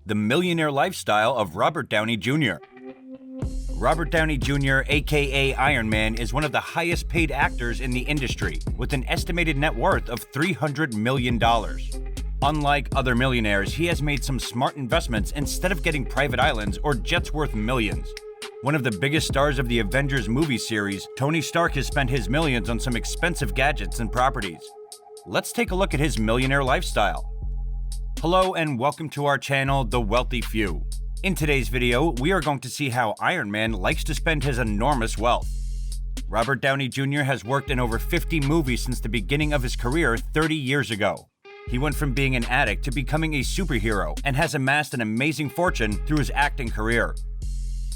The Millionaire Lifestyle of Robert Downey Jr. Robert Downey Jr., aka Iron Man, is one of the highest paid actors in the industry, with an estimated net worth of $300 million. Unlike other millionaires, he has made some smart investments instead of getting private islands or jets worth millions. One of the biggest stars of the Avengers movie series, Tony Stark has spent his millions on some expensive gadgets and properties. Let's take a look at his millionaire lifestyle. Hello and welcome to our channel, The Wealthy Few. In today's video, we are going to see how Iron Man likes to spend his enormous wealth. Robert Downey Jr. has worked in over 50 movies since the beginning of his career 30 years ago. He went from being an addict to becoming a superhero and has amassed an amazing fortune through his acting career.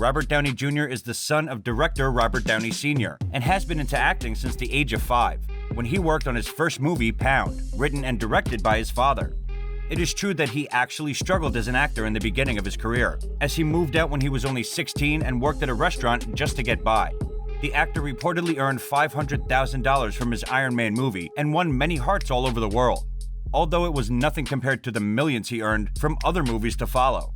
Robert Downey Jr. is the son of director Robert Downey Sr. and has been into acting since the age of 5, when he worked on his first movie, Pound, written and directed by his father. It is true that he actually struggled as an actor in the beginning of his career, as he moved out when he was only 16 and worked at a restaurant just to get by. The actor reportedly earned $500,000 from his Iron Man movie and won many hearts all over the world, although it was nothing compared to the millions he earned from other movies to follow.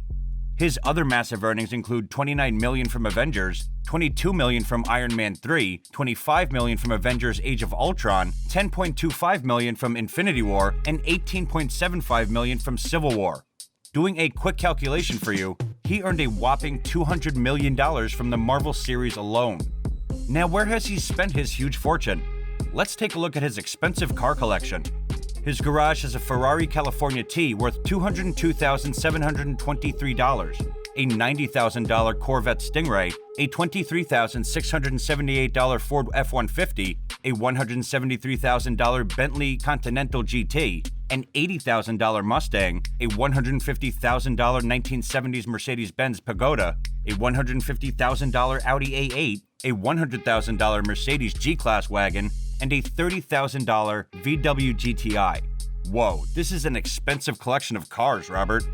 His other massive earnings include $29 million from Avengers, $22 million from Iron Man 3, $25 million from Avengers Age of Ultron, $10.25 million from Infinity War, and $18.75 million from Civil War. Doing a quick calculation for you, he earned a whopping $200 million from the Marvel series alone. Now, where has he spent his huge fortune? Let's take a look at his expensive car collection. His garage has a Ferrari California T worth $202,723, a $90,000 Corvette Stingray, a $23,678 Ford F-150, a $173,000 Bentley Continental GT, an $80,000 Mustang, a $150,000 1970s Mercedes-Benz Pagoda, a $150,000 Audi A8, a $100,000 Mercedes G-Class wagon, and a $30,000 VW GTI. Whoa, this is an expensive collection of cars, Robert.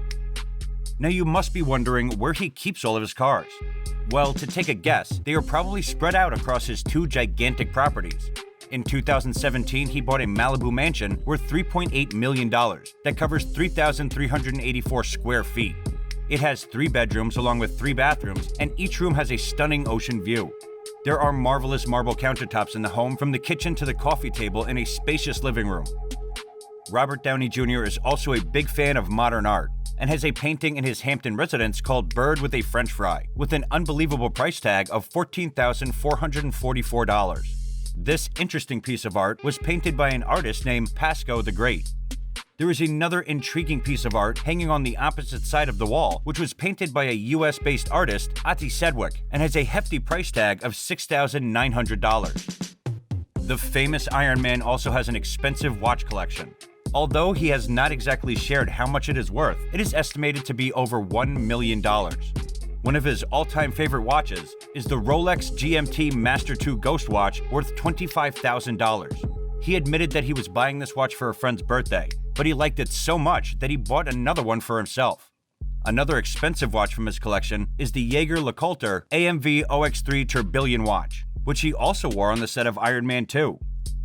Now you must be wondering where he keeps all of his cars. Well, to take a guess, they are probably spread out across his 2 gigantic properties. In 2017, he bought a Malibu mansion worth $3.8 million that covers 3,384 square feet. It has 3 bedrooms along with 3 bathrooms, and each room has a stunning ocean view. There are marvelous marble countertops in the home, from the kitchen to the coffee table in a spacious living room. Robert Downey Jr. is also a big fan of modern art and has a painting in his Hampton residence called Bird with a French Fry, with an unbelievable price tag of $14,444. This interesting piece of art was painted by an artist named Pasco the Great. There is another intriguing piece of art hanging on the opposite side of the wall, which was painted by a US-based artist, Ati Sedgwick, and has a hefty price tag of $6,900. The famous Iron Man also has an expensive watch collection. Although he has not exactly shared how much it is worth, it is estimated to be over $1 million. One of his all-time favorite watches is the Rolex GMT Master 2 Ghost watch worth $25,000. He admitted that he was buying this watch for a friend's birthday, but he liked it so much that he bought another one for himself. Another expensive watch from his collection is the Jaeger-LeCoultre AMV OX3 Tourbillon watch, which he also wore on the set of Iron Man 2.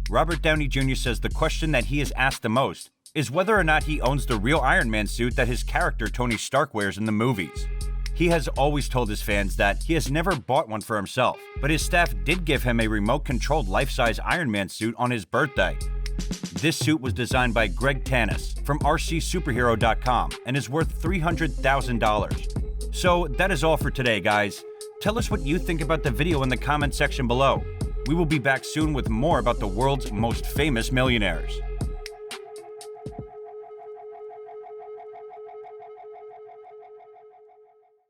Robert Downey Jr. says the question that he is asked the most is whether or not he owns the real Iron Man suit that his character Tony Stark wears in the movies. He has always told his fans that he has never bought one for himself, but his staff did give him a remote-controlled life-size Iron Man suit on his birthday. This suit was designed by Greg Tanis from rcsuperhero.com and is worth $300,000. So that is all for today, guys. Tell us what you think about the video in the comment section below. We will be back soon with more about the world's most famous millionaires.